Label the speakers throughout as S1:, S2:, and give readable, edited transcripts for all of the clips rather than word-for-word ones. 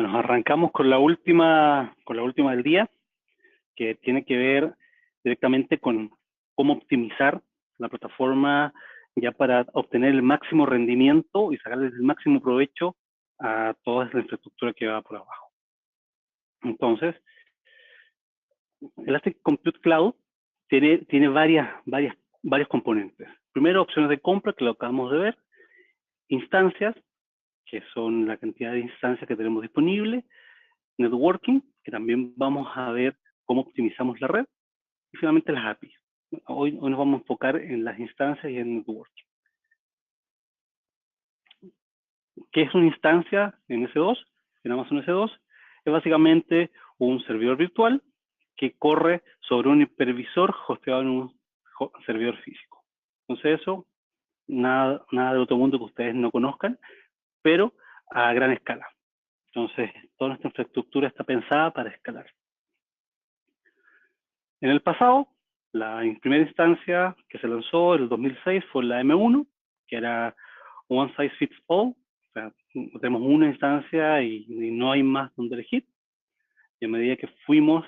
S1: Bueno, arrancamos con la última del día, que tiene que ver directamente con cómo optimizar la plataforma ya para obtener el máximo rendimiento y sacarle el máximo provecho a toda la infraestructura que va por abajo. Entonces, Elastic Compute Cloud tiene varios componentes. Primero, opciones de compra, que lo acabamos de ver. Instancias, que son la cantidad de instancias que tenemos disponibles. Networking, que también vamos a ver cómo optimizamos la red. Y finalmente las APIs. Hoy nos vamos a enfocar en las instancias y en networking. ¿Qué es una instancia en S2? En Amazon S2 es básicamente un servidor virtual que corre sobre un hipervisor hosteado en un servidor físico. Entonces eso, nada de otro mundo que ustedes no conozcan, pero a gran escala. Entonces, toda nuestra infraestructura está pensada para escalar. En el pasado, la primera instancia que se lanzó en el 2006 fue la M1, que era One Size Fits All. O sea, tenemos una instancia y no hay más donde elegir. Y a medida que fuimos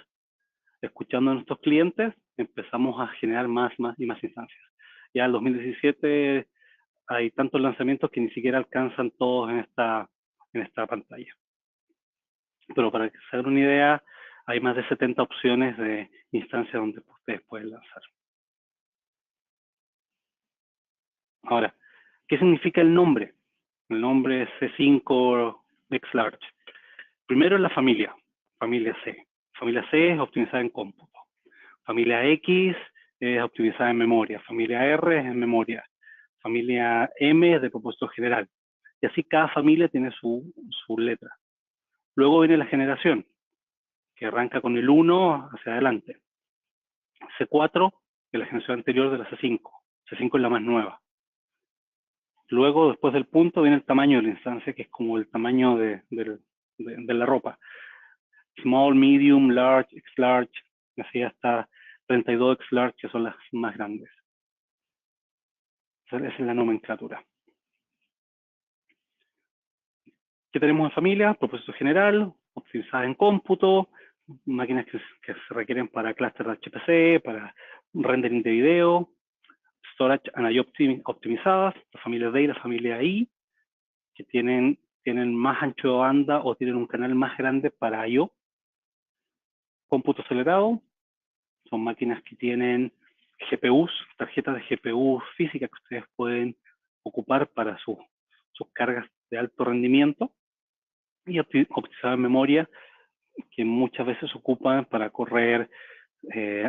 S1: escuchando a nuestros clientes, empezamos a generar más instancias. Ya en el 2017 hay tantos lanzamientos que ni siquiera alcanzan todos en esta pantalla. Pero para que se hagan una idea, hay más de 70 opciones de instancias donde ustedes pueden lanzar. Ahora, ¿qué significa el nombre? El nombre es C5 XLarge. Primero es la familia C. Familia C es optimizada en cómputo. Familia X es optimizada en memoria. Familia R es en memoria. Familia M es de propósito general. Y así cada familia tiene su letra. Luego viene la generación, que arranca con el 1 hacia adelante. C4 es la generación anterior de la C5. C5 es la más nueva. Luego, después del punto, viene el tamaño de la instancia, que es como el tamaño de la ropa. Small, medium, large, X-large, así hasta 32 X-large, que son las más grandes. Esa es la nomenclatura. ¿Qué tenemos en familia? Propósito general, optimizadas en cómputo, máquinas que se requieren para clúster de HPC, para rendering de video, storage and IO optimizadas, la familia D y la familia I, que tienen más ancho de banda o tienen un canal más grande para I/O. Cómputo acelerado, son máquinas que tienen GPUs, tarjetas de GPU físicas que ustedes pueden ocupar para sus cargas de alto rendimiento. Y optimizada en memoria, que muchas veces se ocupan para correr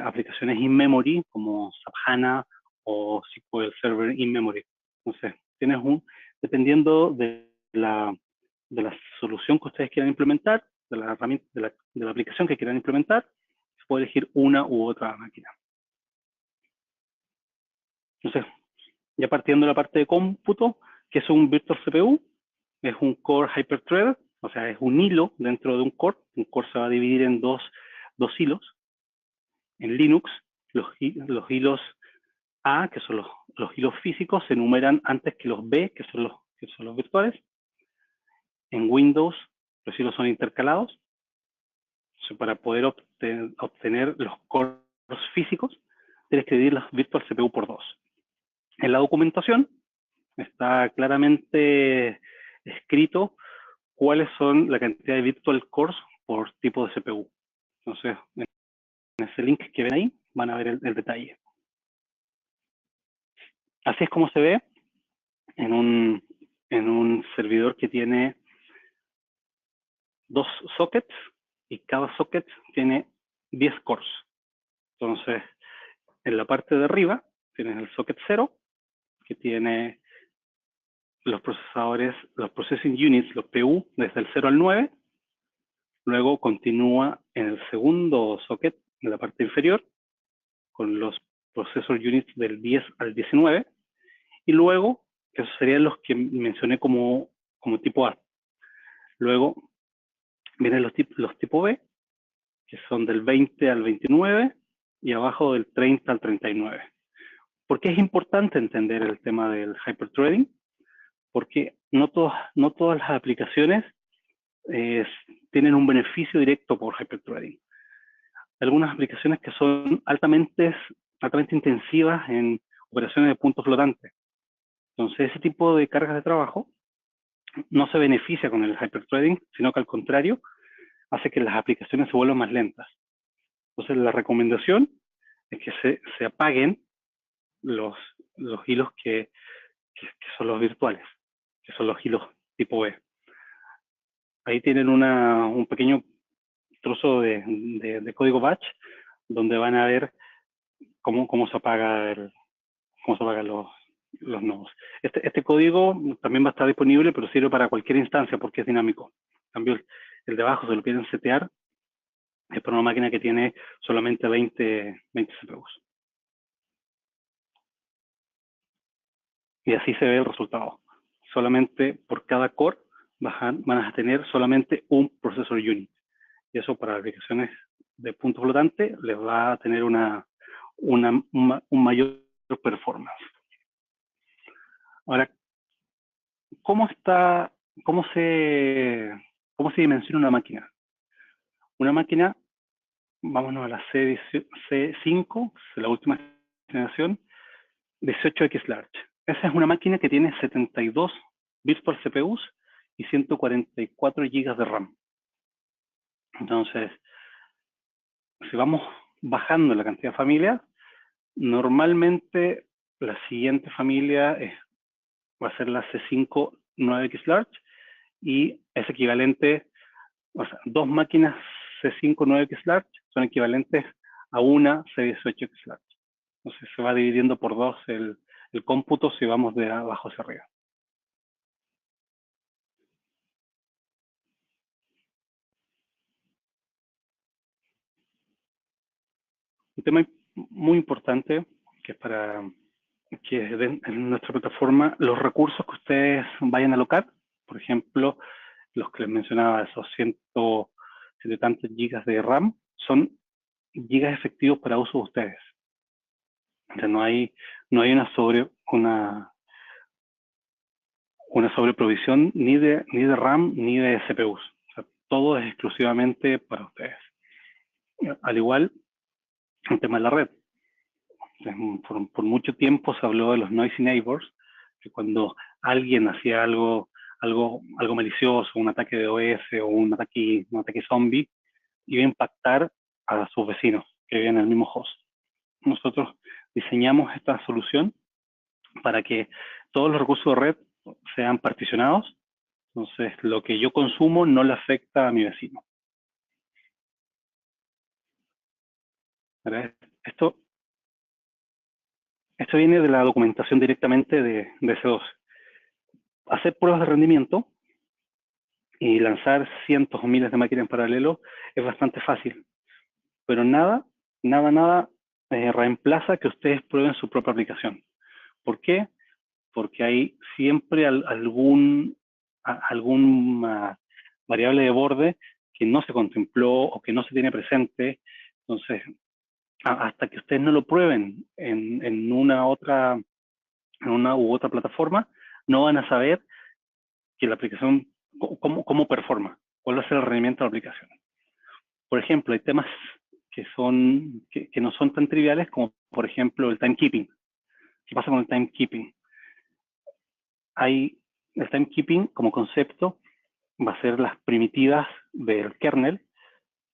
S1: aplicaciones in-memory, como SAP HANA o SQL Server in-memory. Entonces, dependiendo de la solución que ustedes quieran implementar, de la herramienta, de la aplicación que quieran implementar, se puede elegir una u otra máquina. Entonces, ya partiendo de la parte de cómputo, que es un Virtual CPU, es un Core Hyper-Thread, o sea, es un hilo dentro de un core. Un core se va a dividir en dos hilos. En Linux, los hilos A, que son los hilos físicos, se enumeran antes que los B, que son los virtuales. En Windows, los hilos son intercalados. Entonces, para poder obtener los cores físicos, tienes que dividir las Virtual CPU por 2. En la documentación está claramente escrito cuáles son la cantidad de virtual cores por tipo de CPU. Entonces, en ese link que ven ahí, van a ver el detalle. Así es como se ve en un servidor que tiene 2 sockets y cada socket tiene 10 cores. Entonces, en la parte de arriba tienes el socket 0, que tiene los procesadores, los processing units, los PU, desde el 0 al 9. Luego continúa en el segundo socket, en la parte inferior, con los processor units del 10 al 19. Y luego, esos serían los que mencioné como tipo A. Luego vienen los tipo B, que son del 20 al 29, y abajo del 30 al 39. ¿Por qué es importante entender el tema del hyperthreading? Porque no todas las aplicaciones tienen un beneficio directo por hyperthreading. Algunas aplicaciones que son altamente intensivas en operaciones de puntos flotantes. Entonces, ese tipo de cargas de trabajo no se beneficia con el hyperthreading, sino que al contrario, hace que las aplicaciones se vuelvan más lentas. Entonces, la recomendación es que se apaguen los hilos que son los virtuales, que son los hilos tipo B. Ahí tienen un pequeño trozo de código batch donde van a ver cómo se apagan los nodos. Este código también va a estar disponible, pero sirve para cualquier instancia porque es dinámico. En cambio, el de abajo se lo quieren setear, es para una máquina que tiene solamente 20 CPUs. Y así se ve el resultado. Solamente por cada core van a tener solamente un processor unit. Y eso para aplicaciones de punto flotante les va a tener un mayor performance. Ahora, ¿cómo se dimensiona una máquina? Una máquina, vámonos a la C5, la última generación, 18X Large. Esa es una máquina que tiene 72 virtual CPUs y 144 GB de RAM. Entonces, si vamos bajando la cantidad de familias, normalmente la siguiente familia va a ser la C5 9X Large y es equivalente, o sea, dos máquinas C5 9X Large son equivalentes a una C18X Large. Entonces se va dividiendo por dos el cómputo si vamos de abajo hacia arriba. Un tema muy importante que es en nuestra plataforma, los recursos que ustedes vayan a alocar, por ejemplo, los que les mencionaba, esos 100 y tantos gigas de RAM, son gigas efectivos para uso de ustedes. O sea, no hay una sobreprovisión ni de RAM ni de CPUs. O sea, todo es exclusivamente para ustedes. Al igual, el tema de la red. Por mucho tiempo se habló de los noisy neighbors, que cuando alguien hacía algo malicioso, un ataque de OS o un ataque zombie, iba a impactar a sus vecinos que vivían en el mismo host. Nosotros diseñamos esta solución para que todos los recursos de red sean particionados, entonces lo que yo consumo no le afecta a mi vecino. Esto viene de la documentación directamente de C2. Hacer pruebas de rendimiento y lanzar cientos o miles de máquinas en paralelo es bastante fácil, pero nada reemplaza que ustedes prueben su propia aplicación. ¿Por qué? Porque hay siempre alguna variable de borde que no se contempló o que no se tiene presente. Entonces, hasta que ustedes no lo prueben en una u otra plataforma, no van a saber que la aplicación, cómo performa, cuál va a ser el rendimiento de la aplicación. Por ejemplo, hay temas que no son tan triviales como, por ejemplo, el timekeeping. ¿Qué pasa con el timekeeping? El timekeeping como concepto va a ser las primitivas del kernel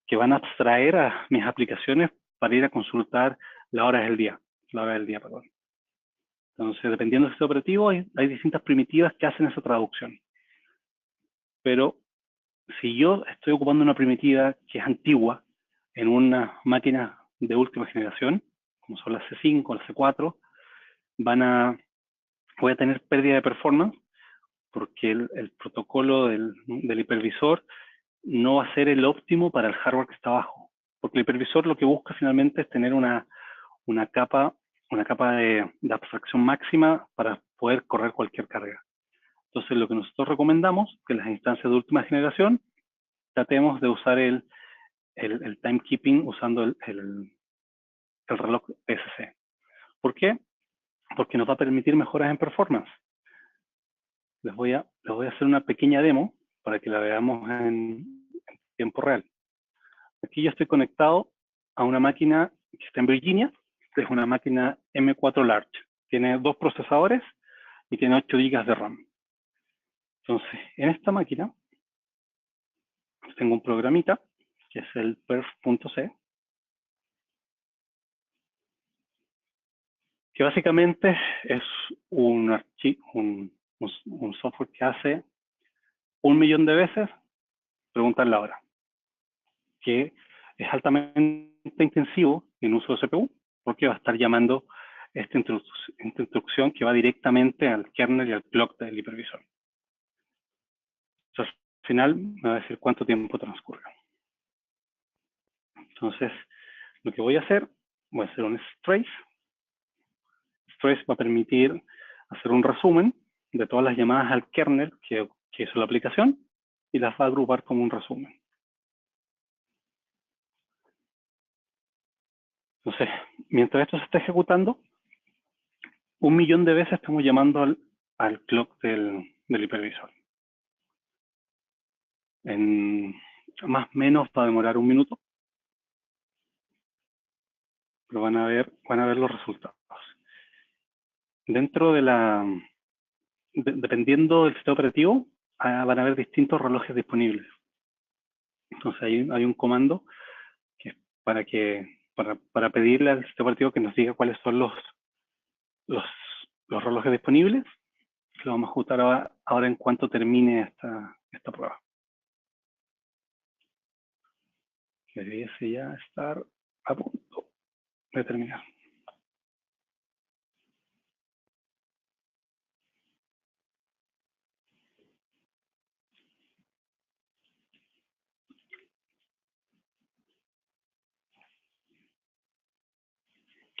S1: que van a abstraer a mis aplicaciones para ir a consultar la hora del día, perdón. Entonces, dependiendo del sistema operativo, hay distintas primitivas que hacen esa traducción. Pero si yo estoy ocupando una primitiva que es antigua en una máquina de última generación, como son las C5, las C4, voy a tener pérdida de performance porque el protocolo del hipervisor no va a ser el óptimo para el hardware que está abajo. Porque el hipervisor lo que busca finalmente es tener una capa de abstracción máxima para poder correr cualquier carga. Entonces, lo que nosotros recomendamos, que en las instancias de última generación, tratemos de usar el timekeeping usando el reloj PSC. ¿Por qué? Porque nos va a permitir mejoras en performance. Les voy a hacer una pequeña demo para que la veamos en tiempo real. Aquí yo estoy conectado a una máquina que está en Virginia, que es una máquina M4 Large. Tiene 2 procesadores y tiene 8 GB de RAM. Entonces, en esta máquina tengo un programita, que es el perf.c, que básicamente es un software que hace 1.000.000 de veces preguntar la hora, que es altamente intensivo en uso de CPU, porque va a estar llamando esta instrucción que va directamente al kernel y al clock del hipervisor. Entonces, al final me va a decir cuánto tiempo transcurre. Entonces, lo que voy a hacer un trace. Trace va a permitir hacer un resumen de todas las llamadas al kernel que hizo la aplicación y las va a agrupar como un resumen. Entonces, mientras esto se está ejecutando, 1.000.000 de veces estamos llamando al clock del hipervisor. Más o menos va a demorar 1 minuto, pero van a ver los resultados. Dentro de dependiendo del sistema operativo, van a haber distintos relojes disponibles. Entonces hay un comando que es para pedirle al sistema operativo que nos diga cuáles son los relojes disponibles. Lo vamos a ejecutar ahora en cuanto termine esta prueba. Que debiese ya estar a punto de terminar.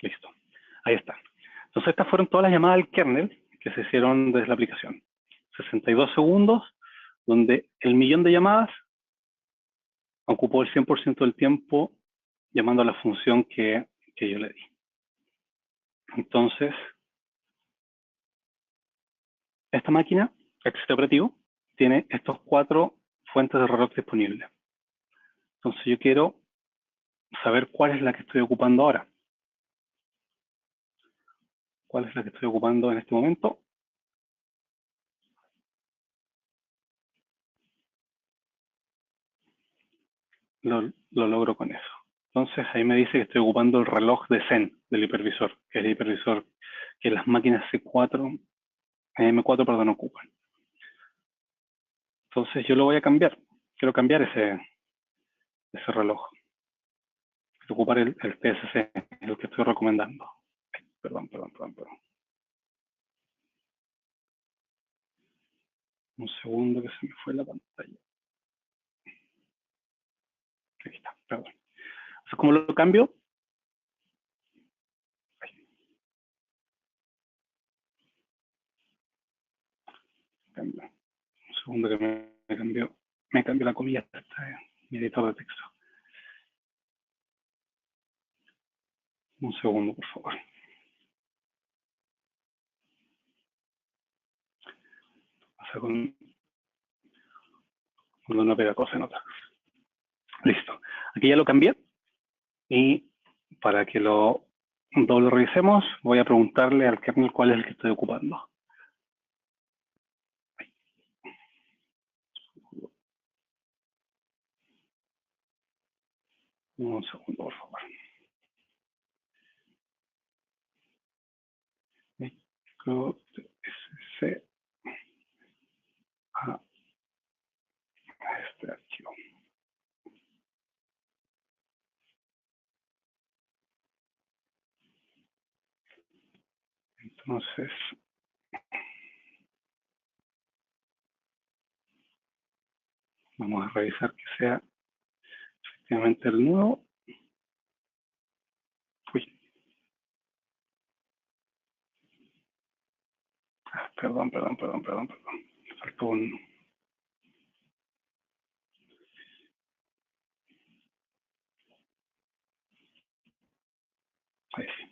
S1: Listo. Ahí está. Entonces estas fueron todas las llamadas al kernel que se hicieron desde la aplicación. 62 segundos, donde el 1.000.000 de llamadas ocupó el 100% del tiempo llamando a la función que yo le di. Entonces, esta máquina, el sistema operativo, tiene estos 4 fuentes de reloj disponibles. Entonces yo quiero saber cuál es la que estoy ocupando ahora. ¿Cuál es la que estoy ocupando en este momento? Lo logro con eso. Entonces ahí me dice que estoy ocupando el reloj de Zen del hipervisor, que es el hipervisor que las máquinas M4 perdón, ocupan. Entonces yo lo voy a cambiar. Quiero cambiar ese reloj. Quiero ocupar el PSC, el que estoy recomendando. Perdón. Un segundo que se me fue la pantalla. Aquí está, perdón. Entonces, ¿cómo lo cambio? Cambio. Un segundo que me cambió la comilla. Mi editor de texto. Un segundo, por favor. Pasa cuando uno pega cosas en otra. Listo. Aquí ya lo cambié. Y para que lo doble revisemos, voy a preguntarle al kernel cuál es el que estoy ocupando. Un segundo, por favor. Micro SC a este archivo. Entonces, vamos a revisar que sea efectivamente el nuevo. Uy. Perdón. Faltó un... Ahí sí.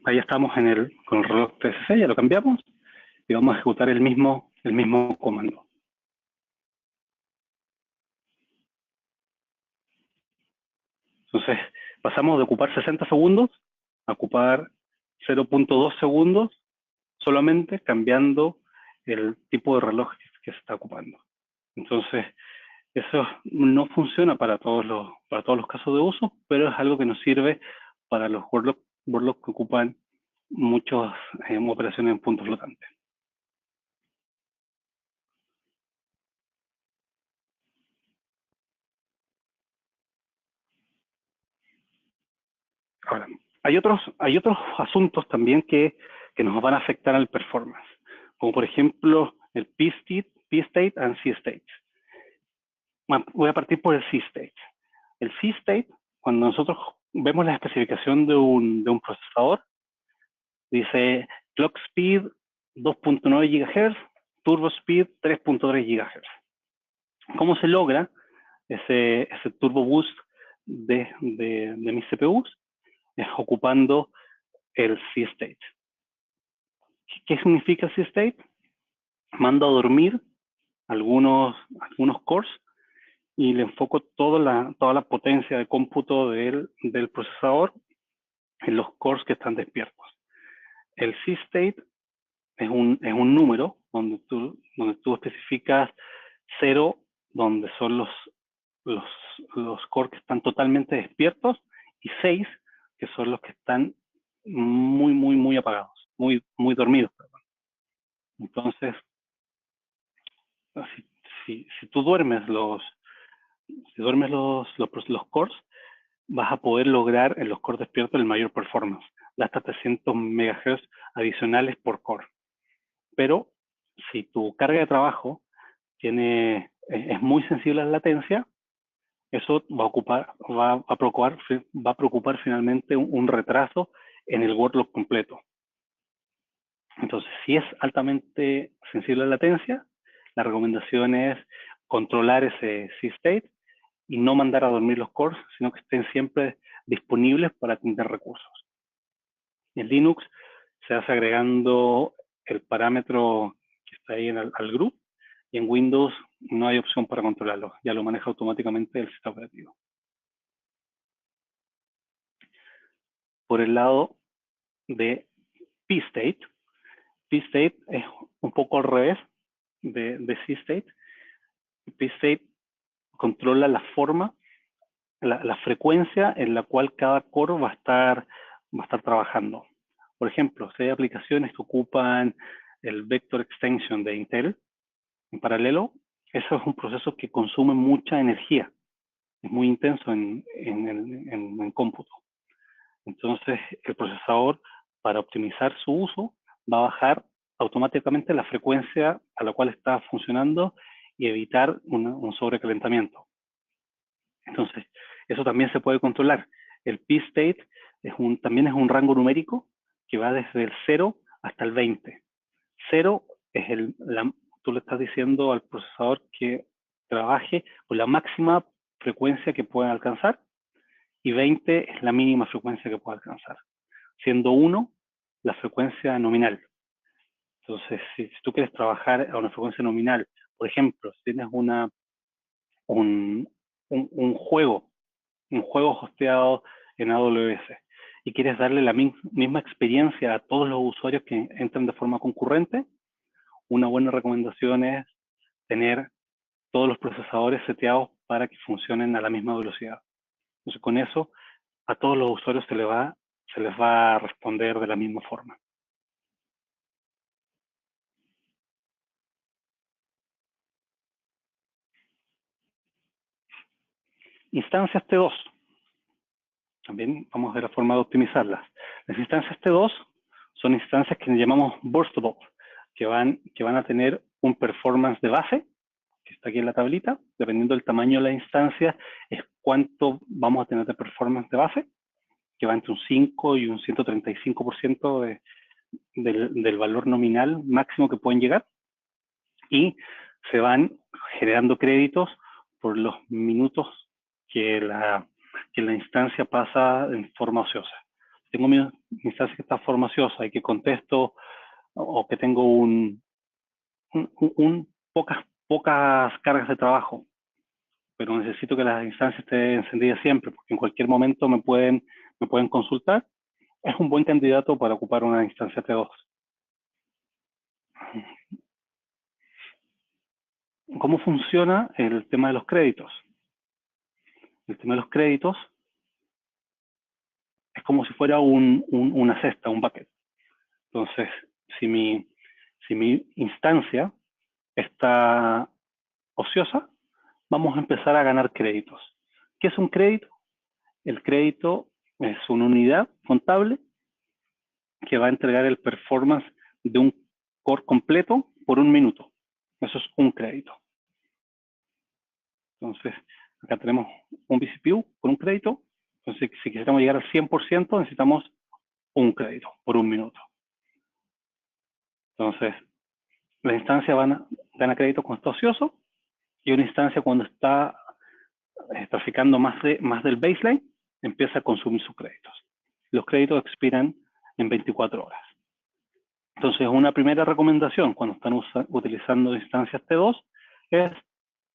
S1: Ahí estamos con el reloj TSC, ya lo cambiamos. Y vamos a ejecutar el mismo el mismo comando. Entonces, pasamos de ocupar 60 segundos a ocupar 0.2 segundos solamente cambiando el tipo de reloj que se está ocupando. Entonces, eso no funciona para todos los casos de uso, pero es algo que nos sirve para los workloads que ocupan muchas operaciones en punto flotante. Ahora, hay otros asuntos también que nos van a afectar al performance, como por ejemplo el P-state and C-state. Bueno, voy a partir por el C-state. El C-state, cuando nosotros vemos la especificación de un procesador, dice clock speed 2.9 GHz, turbo speed 3.3 GHz. ¿Cómo se logra ese turbo boost de mis CPUs? Es ocupando el C-state. ¿Qué significa el C-state? Mando a dormir algunos cores y le enfoco toda la potencia de cómputo del procesador en los cores que están despiertos. El C-state es un número donde tú especificas 0, donde son los cores que están totalmente despiertos, y 6, que son los que están muy apagados, muy dormidos, perdón. Entonces, si tú duermes los cores, vas a poder lograr en los cores despiertos el mayor performance, de hasta 300 MHz adicionales por core. Pero si tu carga de trabajo es muy sensible a la latencia, eso va a preocupar finalmente un retraso en el workload completo. Entonces, si es altamente sensible a la latencia, la recomendación es controlar ese C-state y no mandar a dormir los cores, sino que estén siempre disponibles para atender recursos. En Linux se hace agregando el parámetro que está ahí al group, y en Windows no hay opción para controlarlo, ya lo maneja automáticamente el sistema operativo. Por el lado de P-state, P-state es un poco al revés de C-state. P-state controla la forma, la frecuencia en la cual cada core va a estar trabajando. Por ejemplo, si hay aplicaciones que ocupan el Vector Extension de Intel en paralelo, eso es un proceso que consume mucha energía, es muy intenso en cómputo. Entonces, el procesador, para optimizar su uso, va a bajar automáticamente la frecuencia a la cual está funcionando y evitar un sobrecalentamiento. Entonces, eso también se puede controlar. El P-state también es un rango numérico que va desde el 0 hasta el 20. 0 es tú le estás diciendo al procesador que trabaje con la máxima frecuencia que pueda alcanzar, y 20 es la mínima frecuencia que puede alcanzar, siendo 1 la frecuencia nominal. Entonces, si tú quieres trabajar a una frecuencia nominal, por ejemplo, si tienes un juego hosteado en AWS y quieres darle la misma experiencia a todos los usuarios que entran de forma concurrente, una buena recomendación es tener todos los procesadores seteados para que funcionen a la misma velocidad. Entonces, con eso, a todos los usuarios se les va a responder de la misma forma. Instancias T2. También vamos a ver la forma de optimizarlas. Las instancias T2 son instancias que llamamos burstable, que van a tener un performance de base, que está aquí en la tablita. Dependiendo del tamaño de la instancia, es cuánto vamos a tener de performance de base, que va entre un 5 y un 135% del valor nominal máximo que pueden llegar. Y se van generando créditos por los minutos que la instancia pasa en forma ociosa. Tengo mi instancia que está en forma ociosa y que contesto, o que tengo pocas cargas de trabajo, pero necesito que las instancias estén encendidas siempre, porque en cualquier momento me pueden consultar. Es un buen candidato para ocupar una instancia T2. ¿Cómo funciona el tema de los créditos? El tema de los créditos es como si fuera una cesta, un bucket. Entonces, si mi instancia está ociosa, vamos a empezar a ganar créditos. ¿Qué es un crédito? El crédito es una unidad contable que va a entregar el performance de un core completo por un minuto. Eso es un crédito. Entonces, acá tenemos un vCPU por un crédito. Entonces, si quisiéramos llegar al 100%, necesitamos un crédito por un minuto. Entonces, la instancia gana crédito cuando está ocioso, y una instancia cuando está traficando más del baseline, empieza a consumir sus créditos. Los créditos expiran en 24 horas. Entonces, una primera recomendación cuando están utilizando instancias T2 es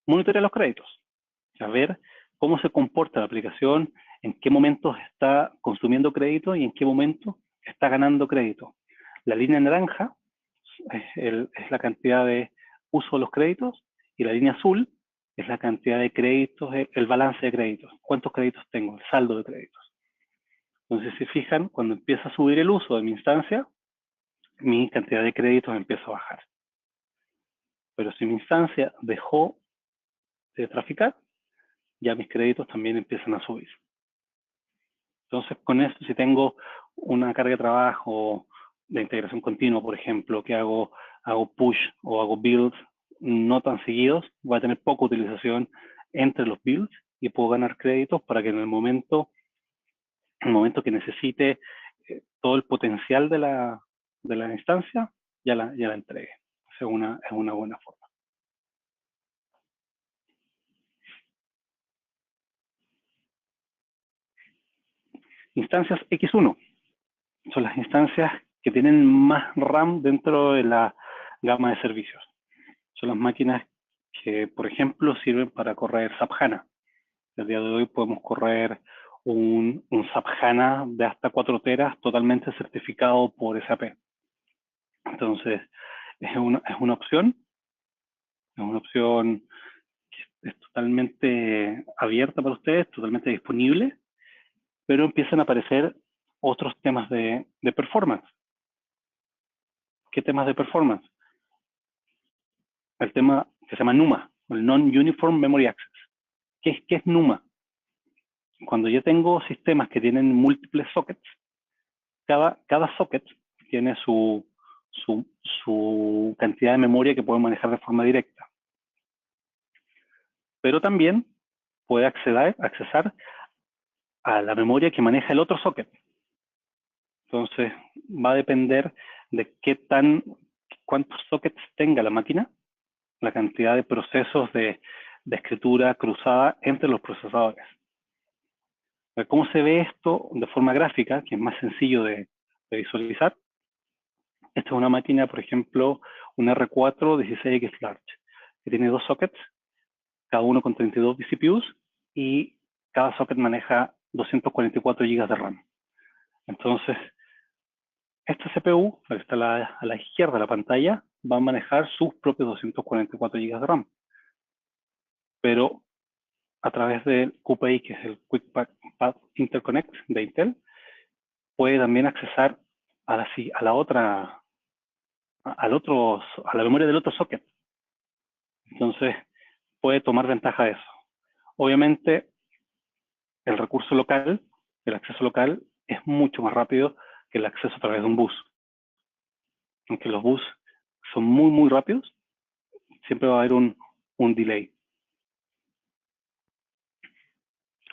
S1: monitorear los créditos, saber cómo se comporta la aplicación, en qué momentos está consumiendo crédito y en qué momento está ganando crédito. La línea naranja es la cantidad de uso de los créditos, y la línea azul es la cantidad de créditos, el balance de créditos. ¿Cuántos créditos tengo? El saldo de créditos. Entonces, si fijan, cuando empieza a subir el uso de mi instancia, mi cantidad de créditos empieza a bajar. Pero si mi instancia dejó de traficar, ya mis créditos también empiezan a subir. Entonces, con esto, si tengo una carga de trabajo de integración continua, por ejemplo, que hago push o hago builds no tan seguidos, voy a tener poca utilización entre los builds y puedo ganar créditos para que en el momento que necesite todo el potencial de la instancia, ya la entregue. Es una buena forma. Instancias X1 son las instancias que tienen más RAM dentro de la gama de servicios. Son las máquinas que, por ejemplo, sirven para correr SAP HANA. El día de hoy podemos correr un SAP HANA de hasta 4 teras totalmente certificado por SAP. Entonces, es una opción que es totalmente abierta para ustedes, totalmente disponible, pero empiezan a aparecer otros temas de performance. ¿Qué temas de performance? El tema que se llama NUMA, el Non-Uniform Memory Access. ¿Qué es NUMA? Cuando yo tengo sistemas que tienen múltiples sockets, cada socket tiene su cantidad de memoria que puede manejar de forma directa. Pero también puede accesar a la memoria que maneja el otro socket. Entonces, va a depender de cuántos sockets tenga la máquina, la cantidad de procesos de escritura cruzada entre los procesadores. ¿Cómo se ve esto de forma gráfica, que es más sencillo de visualizar? Esta es una máquina, por ejemplo, un R4 16X Large, que tiene 2 sockets, cada uno con 32 vCPUs, y cada socket maneja 244 GB de RAM. Entonces, esta CPU, que está a la izquierda de la pantalla, va a manejar sus propios 244 GB de RAM. Pero a través del QPI, que es el Quick Path Interconnect de Intel, puede también accesar a la memoria del otro socket. Entonces, puede tomar ventaja de eso. Obviamente, el recurso local, el acceso local, es mucho más rápido que el acceso a través de un bus. Aunque los bus son muy, muy rápidos, siempre va a haber un delay.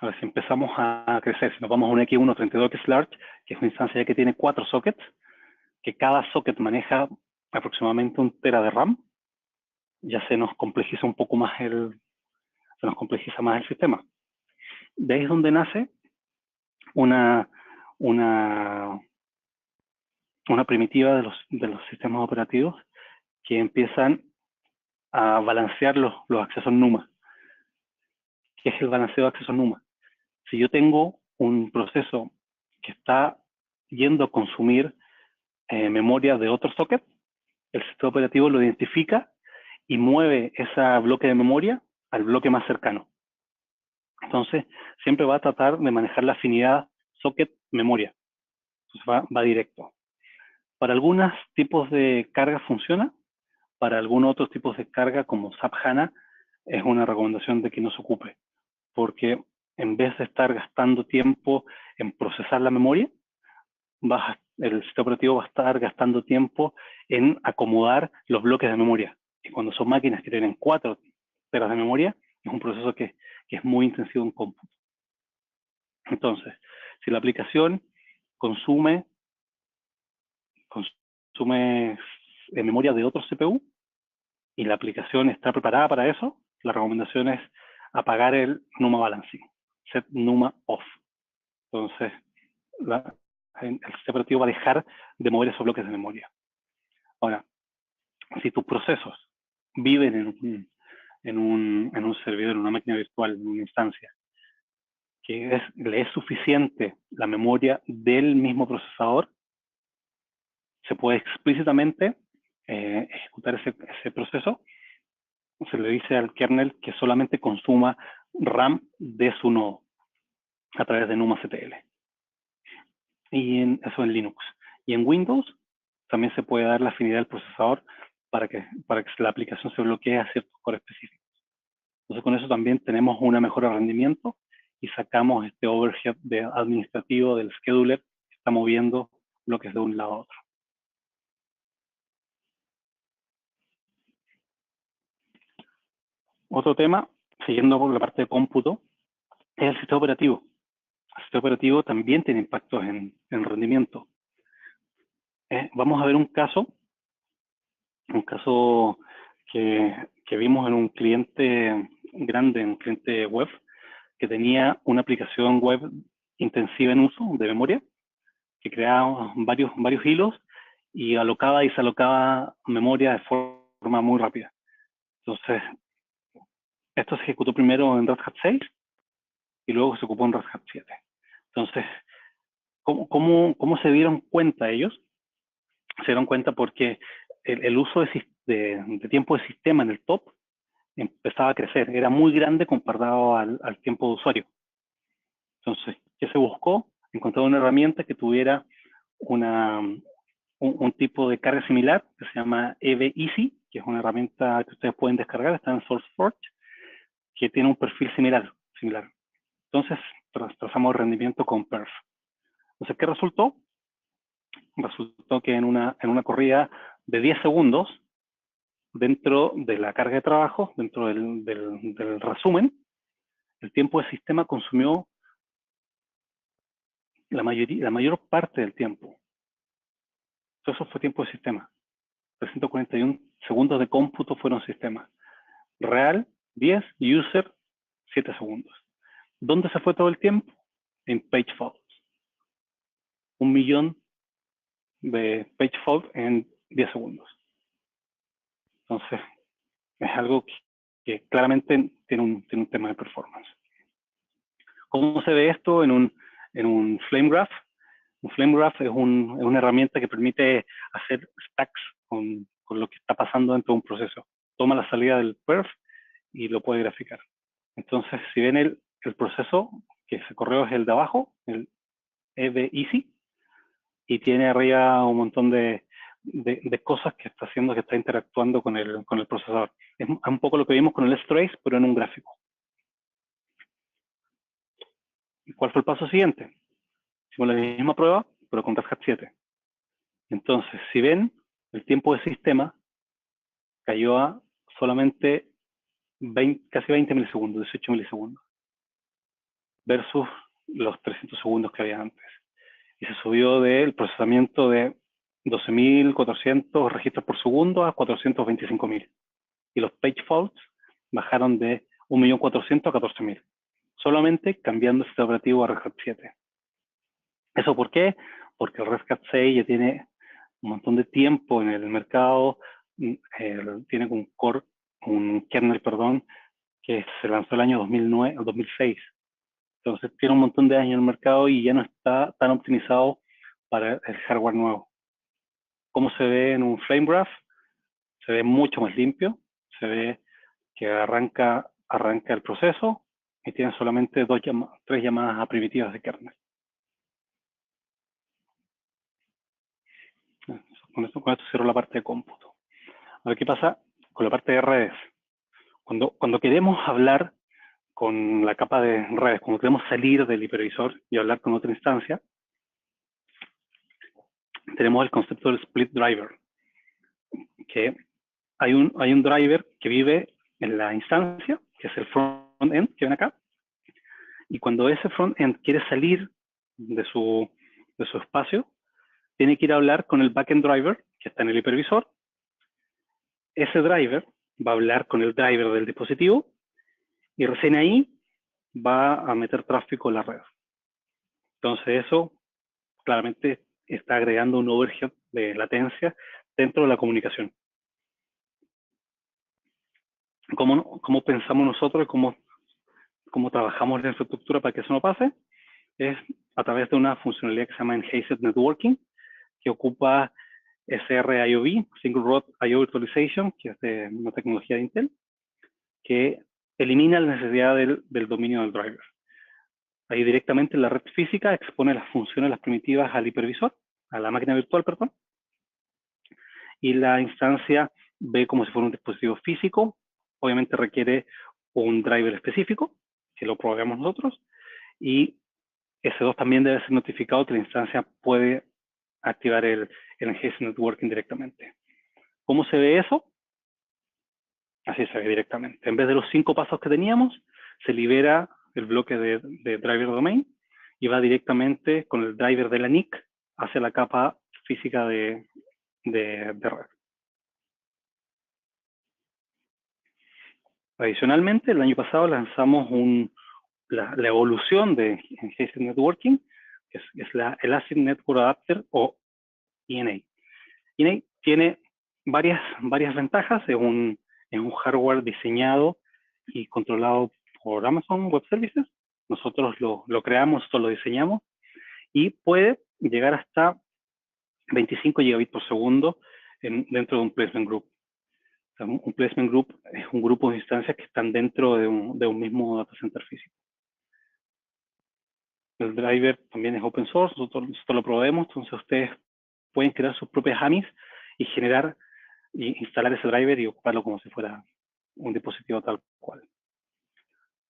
S1: Ahora, si empezamos a crecer, si nos vamos a un X1 32X Large, que es una instancia que tiene 4 sockets, que cada socket maneja aproximadamente 1 tera de RAM, ya se nos complejiza un poco más el sistema. De ahí es donde nace una primitiva de los sistemas operativos que empiezan a balancear los accesos NUMA. ¿Qué es el balanceo de accesos NUMA? Si yo tengo un proceso que está yendo a consumir memoria de otro socket, el sistema operativo lo identifica y mueve ese bloque de memoria al bloque más cercano. Entonces, siempre va a tratar de manejar la afinidad socket-memoria. Entonces va directo. Para algunos tipos de carga funciona, para algunos otros tipos de carga, como SAP HANA, es una recomendación de que no se ocupe, porque en vez de estar gastando tiempo en procesar la memoria, el sistema operativo va a estar gastando tiempo en acomodar los bloques de memoria. Y cuando son máquinas que tienen 4 teras de memoria, es un proceso que es muy intensivo en cómputo. Entonces, si la aplicación consume memoria de otro CPU y la aplicación está preparada para eso, la recomendación es apagar el NUMA balancing, set NUMA off. Entonces, el sistema operativo va a dejar de mover esos bloques de memoria. Ahora, si tus procesos viven en un servidor, en una máquina virtual, en una instancia, que le es suficiente la memoria del mismo procesador, se puede explícitamente ejecutar ese proceso. Se le dice al kernel que solamente consuma RAM de su nodo a través de NUMACTL. Y eso en Linux. Y en Windows también se puede dar la afinidad del procesador para que la aplicación se bloquee a ciertos cores específicos. Entonces, con eso también tenemos una mejora de rendimiento y sacamos este overhead administrativo del scheduler que está moviendo bloques de un lado a otro. Otro tema, siguiendo por la parte de cómputo, es el sistema operativo. El sistema operativo también tiene impactos en rendimiento. Vamos a ver un caso que vimos en un cliente grande, en un cliente web, que tenía una aplicación web intensiva en uso de memoria, que creaba varios hilos y alocaba y desalocaba memoria de forma muy rápida. Entonces, esto se ejecutó primero en Red Hat 6 y luego se ocupó en Red Hat 7. Entonces, ¿cómo se dieron cuenta ellos? Se dieron cuenta porque el uso de tiempo de sistema en el top empezaba a crecer, era muy grande comparado al tiempo de usuario. Entonces, ¿qué se buscó? Encontrar una herramienta que tuviera un tipo de carga similar que se llama EV-Easy, que es una herramienta que ustedes pueden descargar, está en SourceForge, que tiene un perfil similar. Entonces, trazamos el rendimiento con perf. Entonces, ¿qué resultó? Resultó que en una corrida de 10 segundos, dentro de la carga de trabajo, dentro del resumen, el tiempo de sistema consumió la mayor parte del tiempo. Entonces, eso fue tiempo de sistema. 341 segundos de cómputo fueron sistemas. Real, 10, user, 7 segundos. ¿Dónde se fue todo el tiempo? En page faults. 1.000.000 de page fault en 10 segundos. Entonces, es algo que claramente tiene un tema de performance. ¿Cómo se ve esto en un flame graph? Un flame graph es una herramienta que permite hacer stacks con lo que está pasando dentro de un proceso. Toma la salida del perf y lo puede graficar. Entonces, si ven el proceso que se corrió es el de abajo, el EV-Easy, y tiene arriba un montón de cosas que está haciendo, que está interactuando con el procesador. Es un poco lo que vimos con el S-Trace, pero en un gráfico. ¿Y cuál fue el paso siguiente? Hicimos la misma prueba, pero con Red Hat 7. Entonces, si ven, el tiempo de sistema cayó a solamente casi 20 milisegundos, 18 milisegundos, versus los 300 segundos que había antes. Y se subió del procesamiento de 12.400 registros por segundo a 425.000. Y los page faults bajaron de 1.400.000 a 14.000. Solamente cambiando el sistema operativo a Red Hat 7. ¿Eso por qué? Porque el Red Hat 6 ya tiene un montón de tiempo en el mercado, tiene un core un kernel, perdón, que se lanzó el año 2009 o 2006. Entonces tiene un montón de años en el mercado y ya no está tan optimizado para el hardware nuevo. ¿Cómo se ve en un flame graph? Se ve mucho más limpio, se ve que arranca el proceso y tiene solamente 3 llamadas a primitivas de kernel. Con esto cierro la parte de cómputo. A ver qué pasa con la parte de redes. Cuando queremos hablar con la capa de redes, cuando queremos salir del hipervisor y hablar con otra instancia, tenemos el concepto del split driver, que hay un driver que vive en la instancia, que es el front-end que ven acá, y cuando ese front-end quiere salir de su espacio, tiene que ir a hablar con el backend driver, que está en el hipervisor. Ese driver va a hablar con el driver del dispositivo, y recién ahí va a meter tráfico en la red. Entonces eso claramente está agregando un overhead de latencia dentro de la comunicación. ¿Cómo pensamos nosotros y cómo trabajamos la infraestructura para que eso no pase? Es a través de una funcionalidad que se llama Enhanced Networking, que ocupa SRIOV, Single Root I/O Virtualization, que es de una tecnología de Intel, que elimina la necesidad del dominio del driver. Ahí directamente la red física expone las funciones, las primitivas al hipervisor, a la máquina virtual, perdón, y la instancia ve como si fuera un dispositivo físico. Obviamente requiere un driver específico, que lo programamos nosotros, y S2 también debe ser notificado que la instancia puede activar el Enhanced Networking directamente. ¿Cómo se ve eso? Así se ve directamente. En vez de los 5 pasos que teníamos, se libera el bloque de driver domain y va directamente con el driver de la NIC hacia la capa física de red. Adicionalmente, el año pasado lanzamos la evolución de Enhanced Networking, que es el ASIC Network Adapter o ENA. ENA tiene varias ventajas. Es un hardware diseñado y controlado por Amazon Web Services. Nosotros lo creamos, nosotros lo diseñamos y puede llegar hasta 25 gigabits por segundo dentro de un placement group. O sea, un placement group es un grupo de instancias que están dentro de un mismo data center físico. El driver también es open source, nosotros lo proveemos, entonces ustedes pueden crear sus propias AMIs y generar y instalar ese driver y ocuparlo como si fuera un dispositivo tal cual.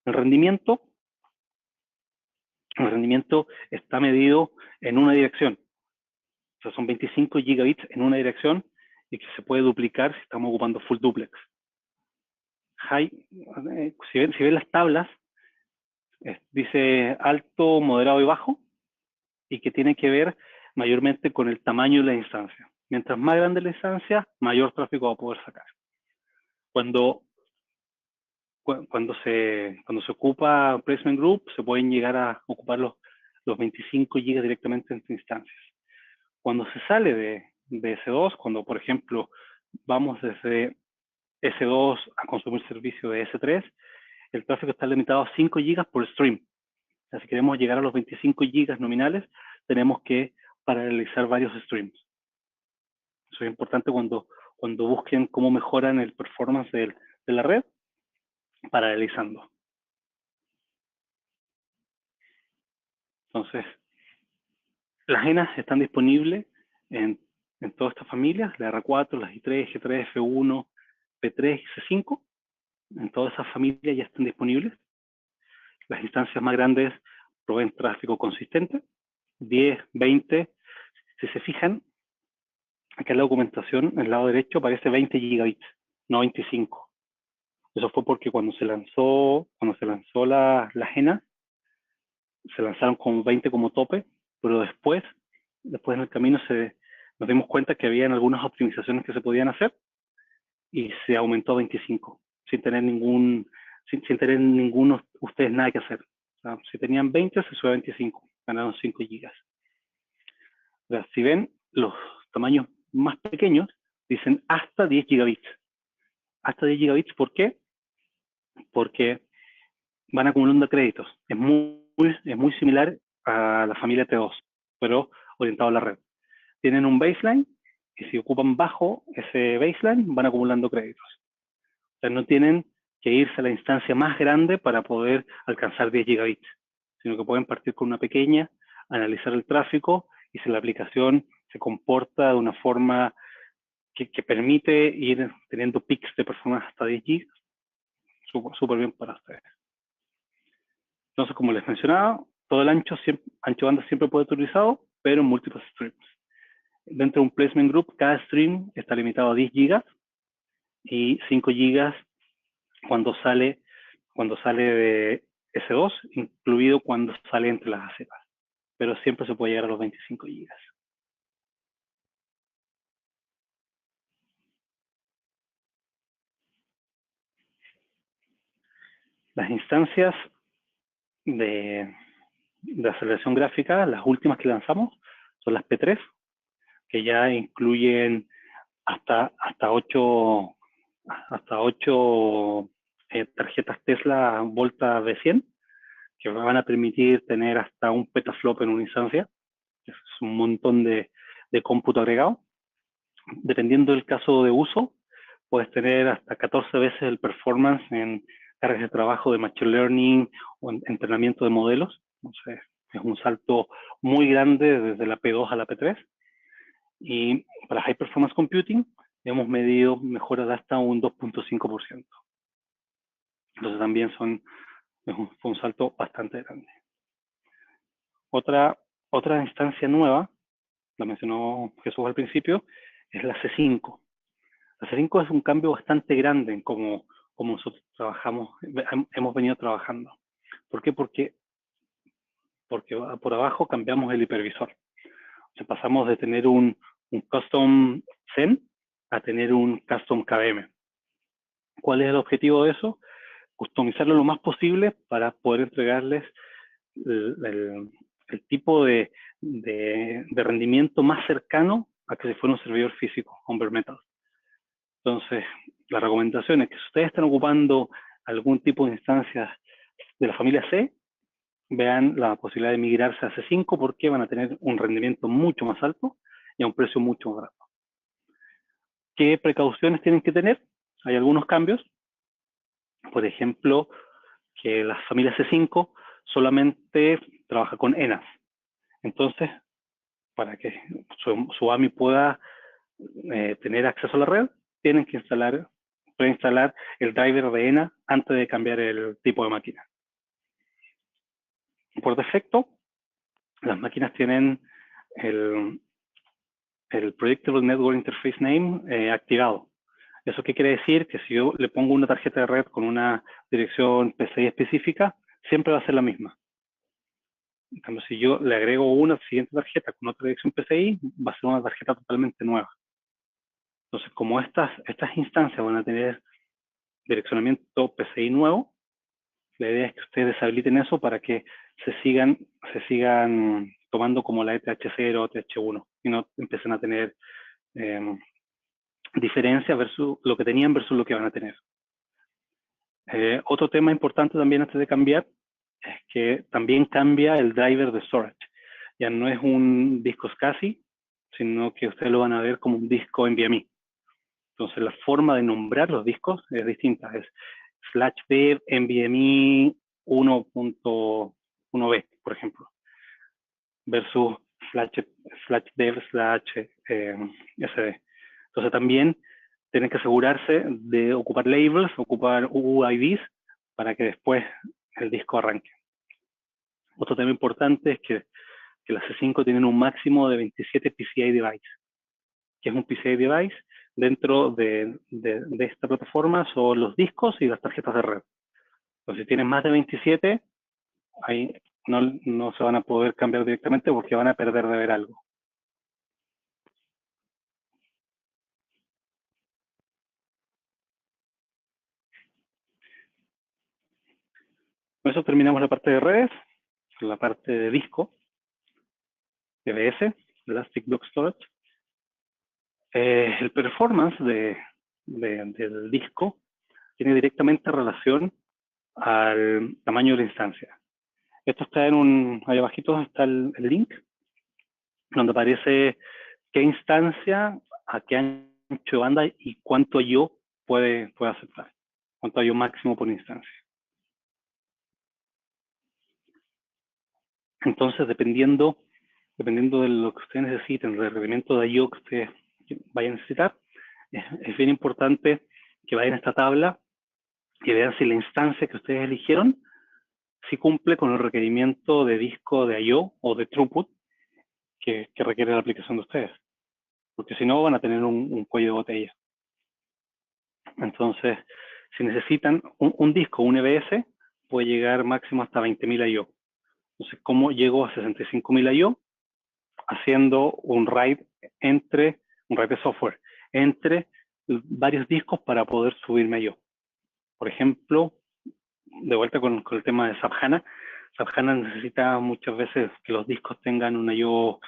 S1: El rendimiento está medido en una dirección. O sea, son 25 gigabits en una dirección y que se puede duplicar si estamos ocupando full duplex. Si ven las tablas, dice alto, moderado y bajo, y que tiene que ver mayormente con el tamaño de la instancia. Mientras más grande la instancia, mayor tráfico va a poder sacar. Cuando se ocupa Placement Group, se pueden llegar a ocupar los 25 GB directamente entre instancias. Cuando se sale de S2, cuando por ejemplo vamos desde S2 a consumir servicio de S3, el tráfico está limitado a 5 GB por stream. O sea, si queremos llegar a los 25 GB nominales, tenemos que paralelizar varios streams. Eso es importante cuando busquen cómo mejoran el performance de la red, paralelizando. Entonces, las ENAs están disponibles en todas estas familias, la R4, las I3, G3, F1, P3 y C5. En todas esas familias ya están disponibles. Las instancias más grandes proveen tráfico consistente, 10, 20. Si se fijan, acá en la documentación, en el lado derecho, aparece 20 gigabits, no 25. Eso fue porque cuando se lanzó la ENA, se lanzaron con 20 como tope, pero después en el camino nos dimos cuenta que había algunas optimizaciones que se podían hacer y se aumentó a 25, sin tener ninguno ustedes nada que hacer. O sea, si tenían 20, se sube a 25, ganaron 5 gigas. O sea, si ven los tamaños más pequeños, dicen hasta 10 gigabits. hasta 10 gigabits. ¿Por qué? Porque van acumulando créditos. Es muy similar a la familia T2, pero orientado a la red. Tienen un baseline y si ocupan bajo ese baseline van acumulando créditos. O sea, no tienen que irse a la instancia más grande para poder alcanzar 10 gigabits, sino que pueden partir con una pequeña, analizar el tráfico y si la aplicación se comporta de una forma que permite ir teniendo pics de performance hasta 10 gigas, súper bien para ustedes. Entonces, como les mencionaba, todo el ancho banda siempre puede ser utilizado, pero en múltiples streams. Dentro de un placement group, cada stream está limitado a 10 gigas y 5 gigas cuando sale de S2, incluido cuando sale entre las ACEPAs. Pero siempre se puede llegar a los 25 gigas. Las instancias de aceleración gráfica, las últimas que lanzamos, son las P3, que ya incluyen hasta 8 tarjetas Tesla Volta V100, que van a permitir tener hasta un petaflop en una instancia. Es un montón de cómputo agregado. Dependiendo del caso de uso, puedes tener hasta 14 veces el performance en cargas de trabajo de Machine Learning o en entrenamiento de modelos. Entonces, es un salto muy grande desde la P2 a la P3. Y para High Performance Computing hemos medido mejoras de hasta un 2.5%. Entonces también fue un salto bastante grande. Otra instancia nueva, la mencionó Jesús al principio, es la C5. La C5 es un cambio bastante grande en cómo nosotros hemos venido trabajando. ¿Por qué? Porque por abajo cambiamos el hipervisor. O sea, pasamos de tener un custom Zen a tener un custom KVM. ¿Cuál es el objetivo de eso? Customizarlo lo más posible para poder entregarles el tipo de rendimiento más cercano a que si fuera un servidor físico, on bare metal. Entonces, la recomendación es que si ustedes están ocupando algún tipo de instancias de la familia C, vean la posibilidad de migrarse a C5 porque van a tener un rendimiento mucho más alto y a un precio mucho más barato. ¿Qué precauciones tienen que tener? Hay algunos cambios. Por ejemplo, que la familia C5 solamente trabaja con ENAS. Entonces, para que su AMI pueda tener acceso a la red, tienen que preinstalar el driver de ENA antes de cambiar el tipo de máquina. Por defecto, las máquinas tienen el Predictable Network Interface Name activado. ¿Eso qué quiere decir? Que si yo le pongo una tarjeta de red con una dirección PCI específica, siempre va a ser la misma. En cambio, si yo le agrego una siguiente tarjeta con otra dirección PCI, va a ser una tarjeta totalmente nueva. Entonces, como estas instancias van a tener direccionamiento PCI nuevo, la idea es que ustedes deshabiliten eso para que se sigan tomando como la ETH0 o ETH1 y no empiecen a tener diferencia versus lo que tenían versus lo que van a tener. Otro tema importante también antes de cambiar es que también cambia el driver de storage. Ya no es un disco SCSI, sino que ustedes lo van a ver como un disco NVMe. Entonces la forma de nombrar los discos es distinta. Es /dev NVMe 1.1b, por ejemplo, versus /dev /sd. Entonces también tienen que asegurarse de ocupar labels, ocupar UIDs, para que después el disco arranque. Otro tema importante es que las C5 tienen un máximo de 27 PCI devices. ¿Qué es un PCI device? Dentro de esta plataforma son los discos y las tarjetas de red. Entonces, si tienen más de 27, ahí no se van a poder cambiar directamente porque van a perder de ver algo. Con eso terminamos la parte de redes, la parte de disco, EBS, Elastic Block Storage. El performance de del disco tiene directamente relación al tamaño de la instancia. Esto está ahí abajito está el link, donde aparece qué instancia, a qué ancho de banda y cuánto I/O puede aceptar, cuánto I/O máximo por instancia. Entonces, dependiendo de lo que ustedes necesiten, del requerimiento de I/O que ustedes vayan a necesitar, es bien importante que vayan a esta tabla y vean si la instancia que ustedes eligieron si cumple con el requerimiento de disco de I/O o de throughput que requiere la aplicación de ustedes. Porque si no van a tener un cuello de botella. Entonces, si necesitan un disco, un EBS, puede llegar máximo hasta 20.000 I/O. Entonces, ¿cómo llego a 65.000 I/O? Haciendo un RAID de software, entre varios discos para poder subirme I/O. Por ejemplo, de vuelta con el tema de SAP HANA, SAP HANA necesita muchas veces que los discos tengan un I/O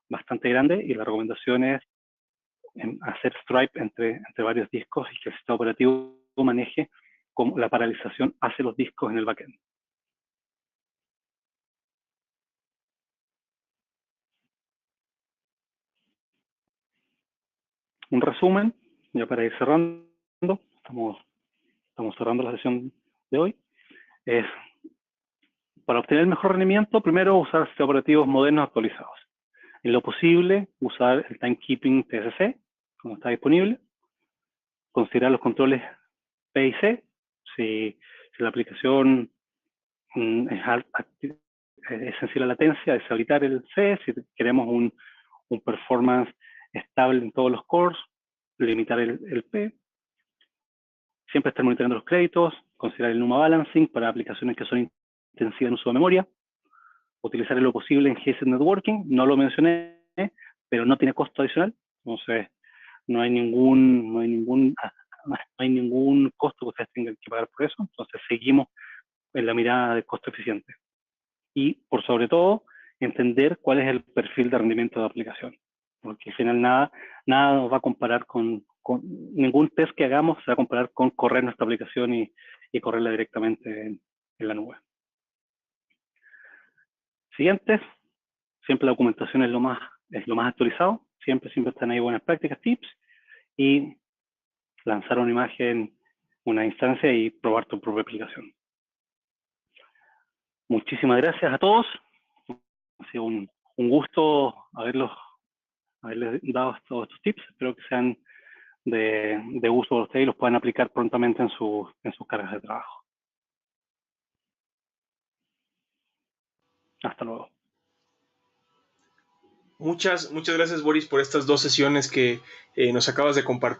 S1: bastante grande y la recomendación es hacer stripe entre varios discos y que el sistema operativo maneje como la paralización hacia los discos en el backend. Un resumen, ya para ir cerrando, estamos cerrando la sesión de hoy, es para obtener el mejor rendimiento, primero usar sistemas operativos modernos actualizados. En lo posible, usar el Timekeeping TSC, como está disponible. Considerar los controles P y C. Si la aplicación es sensible a latencia, deshabilitar el C. Si queremos un performance estable en todos los cores, limitar el P. Siempre estar monitoreando los créditos, considerar el NUMA Balancing para aplicaciones que son intensivas en uso de memoria, utilizar en lo posible en Hybrid Networking, no lo mencioné, pero no tiene costo adicional, entonces no hay ningún costo que ustedes tengan que pagar por eso, entonces seguimos en la mirada de costo eficiente. Y por sobre todo, entender cuál es el perfil de rendimiento de la aplicación, porque al final nada nos va a comparar con ningún test que hagamos se va a comparar con correr nuestra aplicación y correrla directamente en la nube. Siguiente, siempre la documentación es lo más actualizado, siempre están ahí buenas prácticas, tips, y lanzar una imagen, una instancia y probar tu propia aplicación. Muchísimas gracias a todos. Ha sido un gusto haberles dado todos estos tips. Espero que sean de uso para ustedes y los puedan aplicar prontamente en sus cargas de trabajo. Hasta luego.
S2: Muchas gracias, Boris, por estas 2 sesiones que nos acabas de compartir.